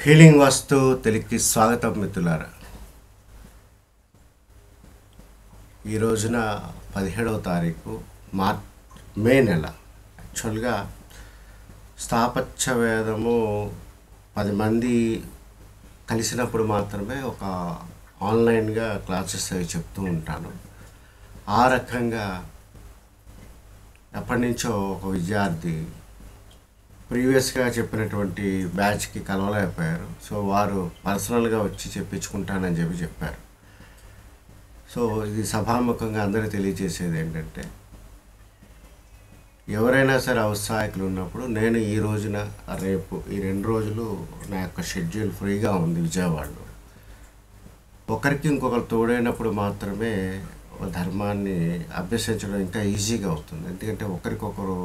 Healing వస్తు తెలుగుకి స్వాగతం మిత్రులారా. ఈ రోజున 17వ తారీఖు మే నెల. యాక్చువల్గా స్థాపత్య వేదము 10 మంది కలిసినప్పుడు మాత్రమే ఒక ఆన్లైన్గా క్లాసెస్ అవి చెప్తూ ఉంటాను. ఆ రకంగా ఎప్పటి నుంచో ఒక విద్యార్థి ప్రీవియస్గా చెప్పినటువంటి బ్యాచ్కి కలవలేకపోయారు. సో వారు పర్సనల్గా వచ్చి చెప్పించుకుంటానని చెప్పారు. సో ఇది సభాముఖంగా అందరికీ తెలియజేసేది ఏంటంటే, ఎవరైనా సరే ఔత్సాహికులు ఉన్నప్పుడు నేను ఈ రోజున రేపు ఈ 2 రోజులు నా యొక్క షెడ్యూల్ ఫ్రీగా ఉంది విజయవాడలో. ఒకరికి ఇంకొకరు తోడైనప్పుడు మాత్రమే ధర్మాన్ని అభ్యసించడం ఇంకా ఈజీగా అవుతుంది. ఎందుకంటే ఒకరికొకరు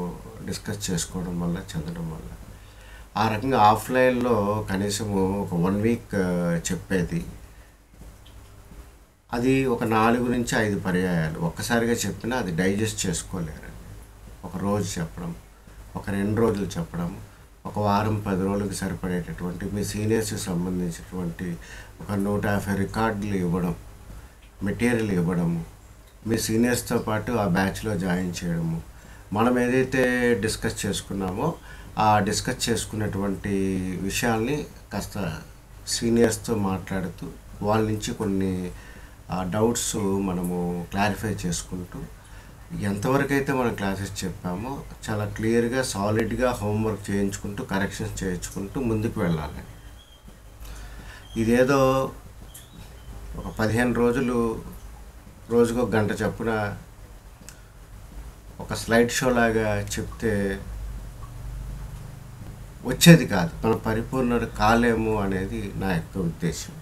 డిస్కస్ చేసుకోవడం వల్ల, చదవడం వల్ల. ఆ రకంగా ఆఫ్లైన్లో కనీసము ఒక 1 వీక్ చెప్పేది, అది ఒక 4 నుంచి 5 పర్యాయాలు ఒక్కసారిగా చెప్పినా అది డైజెస్ట్ చేసుకోలేరండి. ఒక రోజు చెప్పడం, ఒక 2 రోజులు చెప్పడం, ఒక వారం 10 రోజులకు సరిపడేటటువంటి మీ సీనియర్స్కి సంబంధించినటువంటి ఒక 150 రికార్డులు ఇవ్వడం, మెటీరియల్ ఇవ్వడము, మీ సీనియర్స్తో పాటు ఆ బ్యాచ్లో జాయిన్ చేయడము, మనం ఏదైతే డిస్కస్ చేసుకున్నామో ఆ డిస్కస్ చేసుకున్నటువంటి విషయాల్ని కాస్త సీనియర్స్తో మాట్లాడుతూ వాళ్ళ నుంచి కొన్ని డౌట్స్ మనము క్లారిఫై చేసుకుంటూ ఎంతవరకు అయితే మనం క్లాసెస్ చెప్పామో చాలా క్లియర్గా సాలిడ్గా హోంవర్క్ చేయించుకుంటూ కరెక్షన్స్ చేయించుకుంటూ ముందుకు వెళ్ళాలి. ఇదేదో ఒక 15 రోజులు రోజుకు 1 గంట చొప్పున ఒక స్లైడ్ షో లాగా చెప్తే వచ్చేది కాదు. మనం పరిపూర్ణుడు కాలేము అనేది నా యొక్క ఉద్దేశం.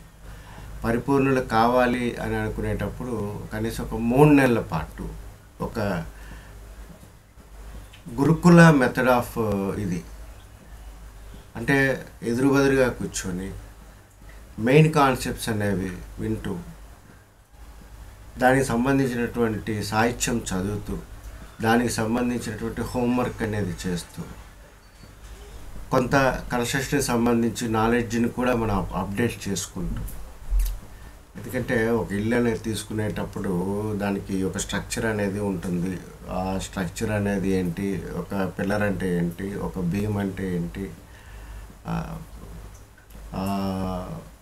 పరిపూర్ణులు కావాలి అని అనుకునేటప్పుడు కనీసం ఒక 3 నెలల పాటు ఒక గురుకుల మెథడ్ ఆఫ్ ఇది అంటే ఎదురుబెదురుగా కూర్చొని మెయిన్ కాన్సెప్ట్స్ అనేవి వింటూ, దానికి సంబంధించినటువంటి సాహిత్యం చదువుతూ, దానికి సంబంధించినటువంటి హోంవర్క్ అనేది చేస్తూ, కొంత కన్స్ట్రక్షన్కి సంబంధించి నాలెడ్జ్ని కూడా మనం అప్డేట్ చేసుకుంటూ. ఎందుకంటే ఒక ఇల్లు అనేది తీసుకునేటప్పుడు దానికి ఒక స్ట్రక్చర్ అనేది ఉంటుంది. ఆ స్ట్రక్చర్ అనేది ఏంటి, ఒక పిల్లర్ అంటే ఏంటి, ఒక బీమ్ అంటే ఏంటి,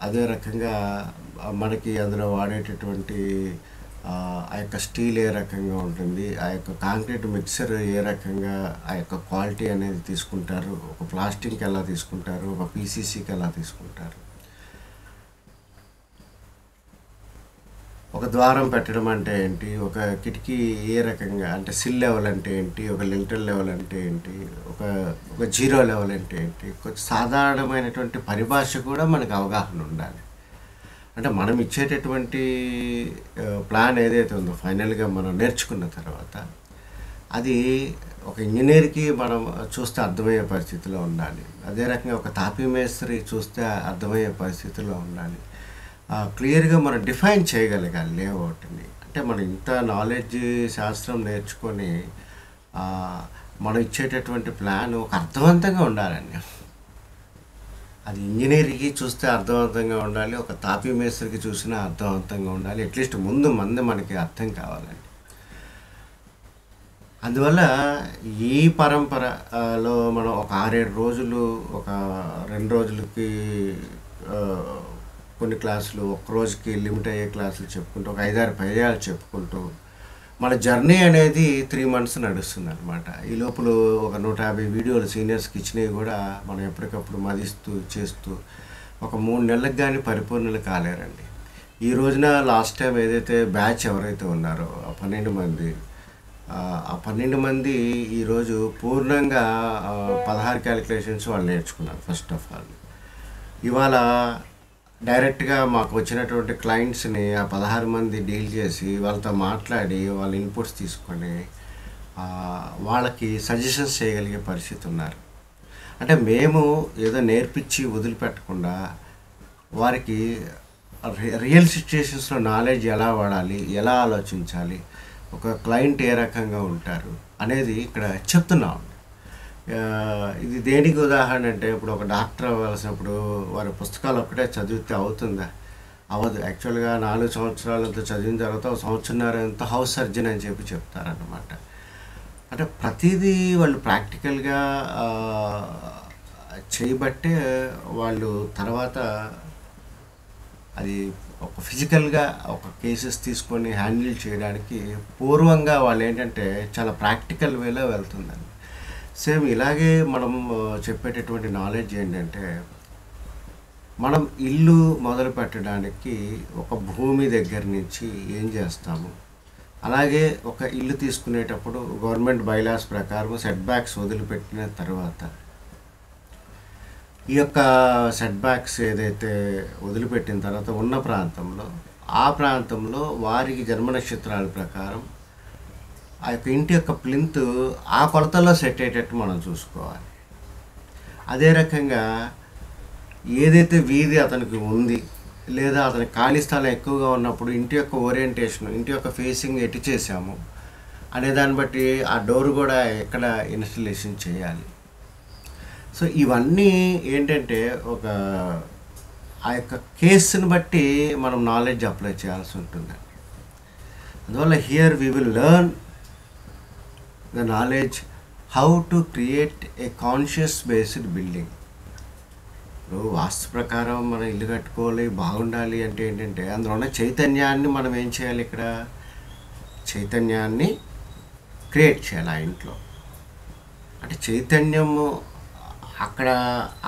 అదే రకంగా మనకి అందులో వాడేటటువంటి ఆ యొక్క స్టీల్ ఏ రకంగా ఉంటుంది, ఆ యొక్క కాంక్రీట్ మిక్సర్ ఏ రకంగా ఆ యొక్క క్వాలిటీ అనేది తీసుకుంటారు, ఒక ప్లాస్టిక్కి ఎలా తీసుకుంటారు, ఒక పీసీసీకి ఎలా తీసుకుంటారు, ఒక ద్వారం పెట్టడం అంటే ఏంటి, ఒక కిటికీ ఏ రకంగా అంటే సిల్ లెవెల్ అంటే ఏంటి, ఒక లింటల్ లెవెల్ అంటే ఏంటి, ఒక జీరో లెవెల్ అంటే ఏంటి, కొంచెం సాధారణమైనటువంటి పరిభాష కూడా మనకు అవగాహన ఉండాలి. అంటే మనం ఇచ్చేటటువంటి ప్లాన్ ఏదైతే ఉందో ఫైనల్గా మనం నేర్చుకున్న తర్వాత అది ఒక ఇంజనీర్కి మనం చూస్తే అర్థమయ్యే పరిస్థితిలో ఉండాలి. అదే రకంగా ఒక తాపీ మేస్త్రి చూస్తే అర్థమయ్యే పరిస్థితిలో ఉండాలి. క్లియర్గా మనం డిఫైన్ చేయగలగాలి లేఅవుట్ని. అంటే మనం ఇంత నాలెడ్జ్ శాస్త్రం నేర్చుకొని మనం ఇచ్చేటటువంటి ప్లాన్ ఒక అర్థవంతంగా ఉండాలండి. అది ఇంజనీర్కి చూస్తే అర్థవంతంగా ఉండాలి, ఒక తాపీ మేస్త్రికి చూసినా అర్థవంతంగా ఉండాలి. అట్లీస్ట్ ముందు మనకి అర్థం కావాలండి. అందువల్ల ఈ పరంపరలో మనం ఒక 6-7 రోజులు, ఒక 2 రోజులకి కొన్ని క్లాసులు, ఒక రోజుకి లిమిట్ అయ్యే క్లాసులు చెప్పుకుంటూ, ఒక 5-6 పర్యాయాలు చెప్పుకుంటూ మన జర్నీ అనేది 3 months నడుస్తుంది అనమాట. ఈ లోపల ఒక 150 వీడియోలు సీనియర్స్కి ఇచ్చినవి కూడా మనం ఎప్పటికప్పుడు మదిస్తూ చేస్తూ ఒక 3 నెలలకు కానీ పరిపూర్ణలు కాలేరండి. ఈ రోజున లాస్ట్ టైం ఏదైతే బ్యాచ్ ఎవరైతే ఉన్నారో ఆ 12 మంది, ఆ 12 మంది ఈరోజు పూర్ణంగా 16 క్యాలిక్యులేషన్స్ వాళ్ళు నేర్చుకున్నారు. ఫస్ట్ ఆఫ్ ఆల్ ఇవాళ డైరెక్ట్గా మాకు వచ్చినటువంటి క్లయింట్స్ని ఆ 16 మంది డీల్ చేసి వాళ్ళతో మాట్లాడి వాళ్ళ ఇన్పుట్స్ తీసుకొని వాళ్ళకి సజెషన్స్ చేయగలిగే పరిస్థితి ఉన్నారు. అంటే మేము ఏదో నేర్పించి వదిలిపెట్టకుండా వారికి రియల్ సిచ్యుయేషన్స్లో నాలెడ్జ్ ఎలా వాడాలి, ఎలా ఆలోచించాలి, ఒక క్లయింట్ ఏ రకంగా ఉంటారు అనేది ఇక్కడ చెప్తున్నాం. ఇది దేనికి ఉదాహరణ అంటే, ఇప్పుడు ఒక డాక్టర్ అవ్వాల్సినప్పుడు వారి పుస్తకాలు ఒక్కటే చదివితే అవుతుందా? అవ్వదు. యాక్చువల్గా 4 సంవత్సరాలంతా చదివిన తర్వాత ఒక సంవత్సరంన్నర హౌస్ సర్జన్ అని చెప్పి చెప్తారన్నమాట. అంటే ప్రతిదీ వాళ్ళు ప్రాక్టికల్గా చేయబట్టే వాళ్ళు తర్వాత అది ఒక ఫిజికల్గా ఒక కేసెస్ తీసుకొని హ్యాండిల్ చేయడానికి పూర్వంగా వాళ్ళు ఏంటంటే చాలా ప్రాక్టికల్ వేలో వెళ్తుందండి. సేమ్ ఇలాగే మనం చెప్పేటటువంటి నాలెడ్జ్ ఏంటంటే, మనం ఇల్లు మొదలు పెట్టడానికి ఒక భూమి దగ్గర నుంచి ఏం చేస్తాము, అలాగే ఒక ఇల్లు తీసుకునేటప్పుడు గవర్నమెంట్ బైలాస్ ప్రకారం సెట్ బ్యాక్స్ వదిలిపెట్టిన తర్వాత ఈ యొక్క సెట్ బ్యాక్స్ ఏదైతే వదిలిపెట్టిన తర్వాత ఉన్న ప్రాంతంలో, ఆ ప్రాంతంలో వారికి జన్మ నక్షత్రాల ప్రకారం ఆ యొక్క ఇంటి యొక్క ప్లింత్ ఆ కొలతల్లో సెట్ అయ్యేటట్టు మనం చూసుకోవాలి. అదే రకంగా ఏదైతే వీధి అతనికి ఉంది, లేదా అతని ఖాళీ స్థలం ఎక్కువగా ఉన్నప్పుడు ఇంటి యొక్క ఓరియంటేషన్, ఇంటి యొక్క ఫేసింగ్ ఎటు చేసాము అనే దాన్ని బట్టి ఆ డోర్ కూడా ఎక్కడ ఇన్స్టలేషన్ చేయాలి. సో ఇవన్నీ ఏంటంటే ఒక ఆ యొక్క కేసుని బట్టి మనం నాలెడ్జ్ అప్లై చేయాల్సి ఉంటుంది. అందువల్ల here we will learn the knowledge how to create a conscious based building. ఇప్పుడు వాస్తు ప్రకారం మనం ఇల్లు కట్టుకోవాలి, బాగుండాలి అంటే ఏంటంటే అందులో ఉన్న చైతన్యాన్ని మనం ఏం చేయాలి, ఇక్కడ చైతన్యాన్ని క్రియేట్ చేయాలి ఆ ఇంట్లో. అంటే చైతన్యము అక్కడ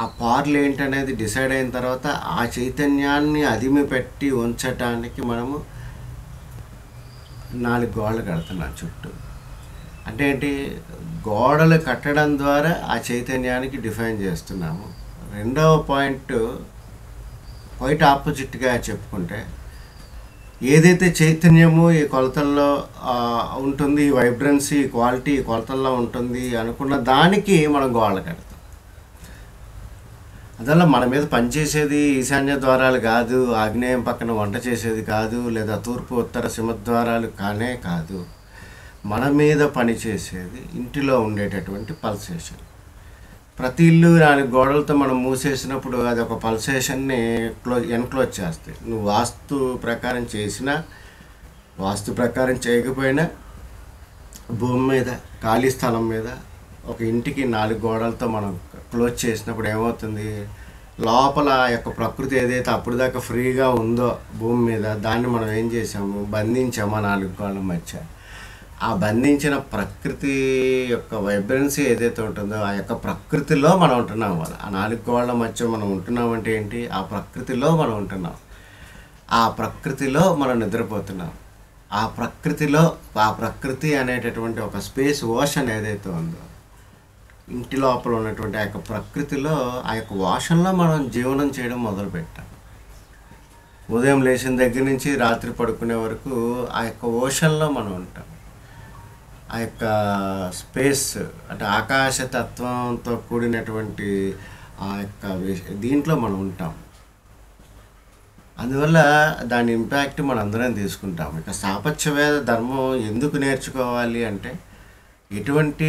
ఆ పార్లు ఏంటనేది డిసైడ్ అయిన తర్వాత ఆ చైతన్యాన్ని అదిమి పెట్టి ఉంచటానికి మనము 4 గోడలు కడుతున్నాం చుట్టూ. అంటే ఏంటి, గోడలు కట్టడం ద్వారా ఆ చైతన్యానికి డిఫైన్ చేస్తున్నాము. రెండవ పాయింట్ క్వైట్ ఆపోజిట్గా చెప్పుకుంటే, ఏదైతే చైతన్యము ఈ కొలతల్లో ఉంటుంది, ఈ వైబ్రెన్సీ క్వాలిటీ ఈ కొలతల్లో ఉంటుంది అనుకున్న దానికి మనం గోడలు కడతాం. అందువల్ల మన మీద పనిచేసేది ఈశాన్య ద్వారాలు కాదు, ఆగ్నేయం పక్కన వంట చేసేది కాదు, లేదా తూర్పు ఉత్తర సింహద్వారాలు కానే కాదు. మన మీద పనిచేసేది ఇంటిలో ఉండేటటువంటి పల్సేషన్. ప్రతి ఇల్లు 4 గోడలతో మనం మూసేసినప్పుడు అది ఒక పల్సేషన్ని ఎన్క్లోజ్ చేస్తాయి. నువ్వు వాస్తు ప్రకారం చేసినా, వాస్తు ప్రకారం చేయకపోయినా, భూమి మీద ఖాళీ స్థలం మీద ఒక ఇంటికి 4 గోడలతో మనం క్లోజ్ చేసినప్పుడు ఏమవుతుంది, లోపల ఆ యొక్క ప్రకృతి ఏదైతే అప్పుడు దాకా ఫ్రీగా ఉందో భూమి మీద, దాన్ని మనం ఏం చేసాము, బంధించాము ఆ 4 గోడల మధ్య. ఆ బంధించిన ప్రకృతి యొక్క వైబ్రెన్సీ ఏదైతే ఉంటుందో ఆ యొక్క ప్రకృతిలో మనం ఉంటున్నాం. ఆ 4 గోడల మధ్య మనం ఉంటున్నాం అంటే ఏంటి, ఆ ప్రకృతిలో మనం ఉంటున్నాం, ఆ ప్రకృతిలో మనం నిద్రపోతున్నాం. ఆ ప్రకృతిలో, ఆ ప్రకృతి అనేటటువంటి ఒక స్పేస్ ఓషన్ ఏదైతే ఉందో ఇంటి లోపల ఉన్నటువంటి ఆ యొక్క ప్రకృతిలో, ఆ యొక్క ఓషన్లో మనం జీవనం చేయడం మొదలుపెట్టాం. ఉదయం లేచిన దగ్గర నుంచి రాత్రి పడుకునే వరకు ఆ యొక్క ఓషన్లో మనం ఉంటాం. ఆ యొక్క స్పేస్ అంటే ఆకాశతత్వంతో కూడినటువంటి ఆ యొక్క దీంట్లో మనం ఉంటాం. అందువల్ల దాని ఇంపాక్ట్ మనం అందరం తీసుకుంటాం. ఇక స్థాపత్యవేద ధర్మం ఎందుకు నేర్చుకోవాలి అంటే, ఎటువంటి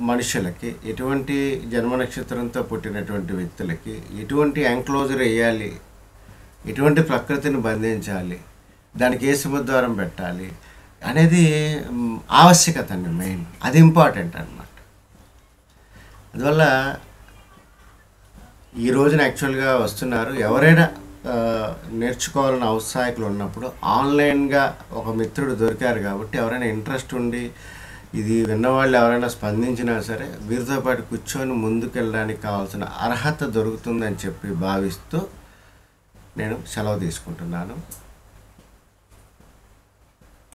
మనుషులకి, ఎటువంటి జన్మ నక్షత్రంతో పుట్టినటువంటి వ్యక్తులకి ఎటువంటి ఎంక్లోజర్ వేయాలి, ఎటువంటి ప్రకృతిని బంధించాలి, దానికి ఏ సింహద్వారం పెట్టాలి అనేది ఆవశ్యకత అండి. మెయిన్ అది ఇంపార్టెంట్ అన్నమాట. అందువల్ల ఈ రోజున యాక్చువల్గా వస్తున్నారు ఎవరైనా నేర్చుకోవాలని ఔత్సాహికులు ఉన్నప్పుడు ఆన్లైన్గా ఒక మిత్రుడు దొరికారు కాబట్టి, ఎవరైనా ఇంట్రెస్ట్ ఉండి ఇది విన్నవాళ్ళు ఎవరైనా స్పందించినా సరే వీరితో పాటు కూర్చొని ముందుకెళ్ళడానికి కావాల్సిన అర్హత దొరుకుతుందని చెప్పి భావిస్తూ నేను సెలవు తీసుకుంటున్నాను.